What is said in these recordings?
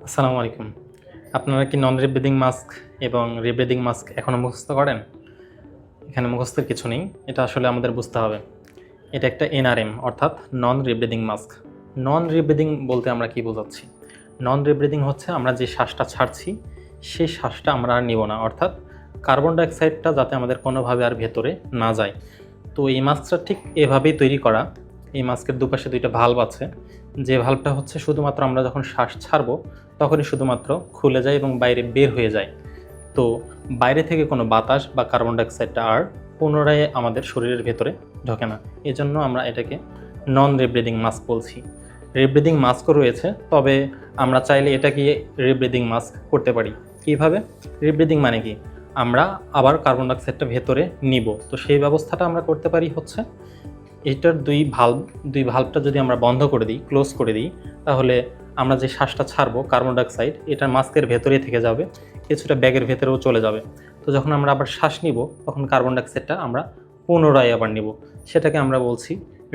আসসালামু আলাইকুম। আপনারা কি নন রিব্রিদিং মাস্ক এবং রিব্রিদিং মাস্ক এখনও মুখস্থ করেন? এখানে মুখস্থের কিছু নেই। এটা আসলে আমাদের বুঝতে হবে। এটা একটা এনআরএম অর্থাৎ নন রিব্রিদিং মাস্ক। নন রিব্রিদিং বলতে আমরা কি বোঝাচ্ছি? নন রিব্রিদিং হচ্ছে আমরা যে শ্বাসটা ছাড়ছি, সেই শ্বাসটা আমরা আর নিব না। অর্থাৎ কার্বন ডাইঅক্সাইডটা যাতে আমাদের কোনোভাবে আর ভেতরে না যায়। তো এই মাস্কটা ঠিক এভাবেই তৈরি করা। এই মাস্কের দুপাশে ২টা ভালভ আছে। যে ভালভটা হচ্ছে শুধুমাত্র আমরা যখন শ্বাস ছাড়বো তখনই শুধুমাত্র খুলে যায় এবং বাইরে বের হয়ে যায়। তো বাইরে থেকে কোনো বাতাস বা কার্বন ডাইঅক্সাইডটা আর পুনরায় আমাদের শরীরের ভেতরে ঢোকে না। এজন্য আমরা এটাকে নন রিব্রিদিং মাস্ক বলছি। রিব্রিদিং মাস্কও রয়েছে, তবে আমরা চাইলে এটাকে রিব্রিদিং মাস্ক করতে পারি। কীভাবে? রিব্রিদিং মানে কি? আমরা আবার কার্বন ডাইঅক্সাইডটা ভেতরে নিব। তো সেই ব্যবস্থাটা আমরা করতে পারি হচ্ছে এটার দুই ভালভটা যদি আমরা বন্ধ করে দিই, ক্লোজ করে দিই, তাহলে আমরা যে শ্বাসটা ছাড়বো কার্বন ডাইঅক্সাইড, এটা মাস্কের ভেতরেই থেকে যাবে, কিছুটা ব্যাগের ভেতরেও চলে যাবে। তো যখন আমরা আবার শ্বাস নিব তখন কার্বন ডাইঅক্সাইডটা আমরা পুনরায় আবার নিব। সেটাকে আমরা বলছি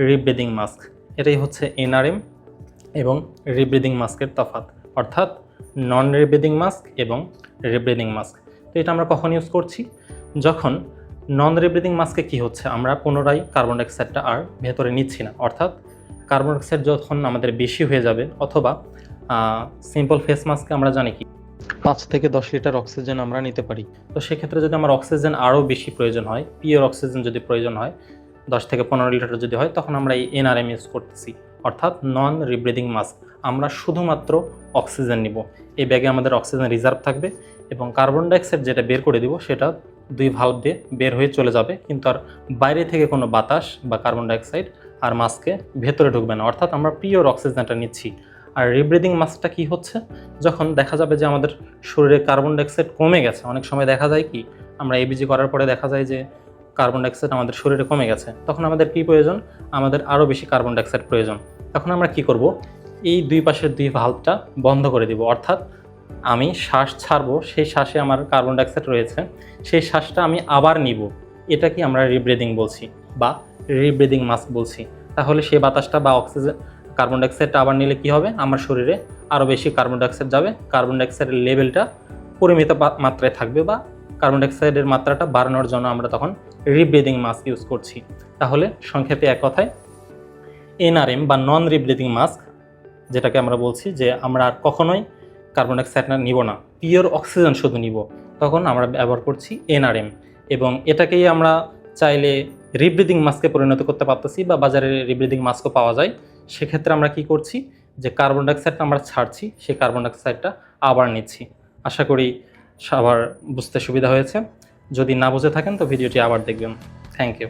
রিব্রিদিং মাস্ক। এটাই হচ্ছে এনআরএম এবং রিব্রিদিং মাস্কের তফাৎ, অর্থাৎ নন রিব্রিদিং মাস্ক এবং রিব্রিদিং মাস্ক। তো এটা আমরা কখন ইউজ করছি? যখন নন রিব্রিদিং মাস্কে কী হচ্ছে, আমরা পুনরায় কার্বন ডাইঅক্সাইডটা আর ভেতরে নিচ্ছি না। অর্থাৎ কার্বন ডাইঅক্সাইড যখন আমাদের বেশি হয়ে যাবে, অথবা সিম্পল ফেস মাস্কে আমরা জানি কি 5 থেকে 10 লিটার অক্সিজেন আমরা নিতে পারি। তো সেক্ষেত্রে যদি আমার অক্সিজেন আরও বেশি প্রয়োজন হয়, পিওর অক্সিজেন যদি প্রয়োজন হয় 10 থেকে 15 লিটার যদি হয়, তখন আমরা এই এনআরএম ইউজ করতেছি, অর্থাৎ নন রিব্রিদিং মাস্ক। আমরা শুধুমাত্র অক্সিজেন নিব। এই ব্যাগে আমাদের অক্সিজেন রিজার্ভ থাকবে এবং কার্বন ডাইঅক্সাইড যেটা বের করে দিব সেটা দুই ভালভ দিয়ে বের হয়ে চলে যাবে, কিন্তু আর বাইরে থেকে কোনো বাতাস বা কার্বন ডাইঅক্সাইড আর মাস্কে ভেতরে ঢুকবে না। অর্থাৎ আমরা পিওর অক্সিজেনটা নিচ্ছি। আর রিব্রিদিং মাস্কটা কি হচ্ছে, যখন দেখা যাবে যে আমাদের শরীরে কার্বন ডাইঅক্সাইড কমে গেছে। অনেক সময় দেখা যায় কি, আমরা এবিজি করার পরে দেখা যায় যে কার্বন ডাইঅক্সাইড আমাদের শরীরে কমে গেছে। তখন আমাদের কি প্রয়োজন? আমাদের আরও বেশি কার্বন ডাইঅক্সাইড প্রয়োজন। তখন আমরা কি করব? এই দুই পাশের দুই ভালভটা বন্ধ করে দিব। অর্থাৎ আমি শ্বাস ছাড়বো, সেই শ্বাসে আমার কার্বন ডাইঅক্সাইড রয়েছে, সেই শ্বাসটা আমি আবার নিব। এটাকে আমরা রিব্রিদিং বলছি বা রিব্রিদিং মাস্ক বলছি। তাহলে সেই বাতাসটা বা অক্সিজেন কার্বন ডাইঅক্সাইডটা আবার নিলে কি হবে? আমার শরীরে আরও বেশি কার্বন ডাইঅক্সাইড যাবে, কার্বন ডাইঅক্সাইডের লেভেলটা পরিমিত মাত্রায় থাকবে, বা কার্বন ডাইঅক্সাইডের মাত্রাটা বাড়ানোর জন্য আমরা তখন রিব্রিদিং মাস্ক ইউজ করছি। তাহলে সংক্ষেপে এক কথায় এনআরএম বা নন রিব্রিদিং মাস্ক, যেটাকে আমরা বলছি যে আমরা আর কখনোই কার্বন ডাইঅক্সাইড নিব না, পিওর অক্সিজেন শুধু নিব, তখন আমরা ব্যবহার করছি এনআরএম। এবং এটাকেই আমরা চাইলে রিব্রিদিং মাস্কে পরিণত করতে পারতেছি, বা বাজারে রিব্রিদিং মাস্কও পাওয়া যায়। সেক্ষেত্রে আমরা কি করছি, যে কার্বন ডাইঅক্সাইডটা আমরা ছাড়ছি, সেই কার্বন ডাইঅক্সাইডটা আবার নিচ্ছি। আশা করি সবার বুঝতে সুবিধা হয়েছে। যদি না বুঝে থাকেন তো ভিডিওটি আবার দেখবেন। Thank you.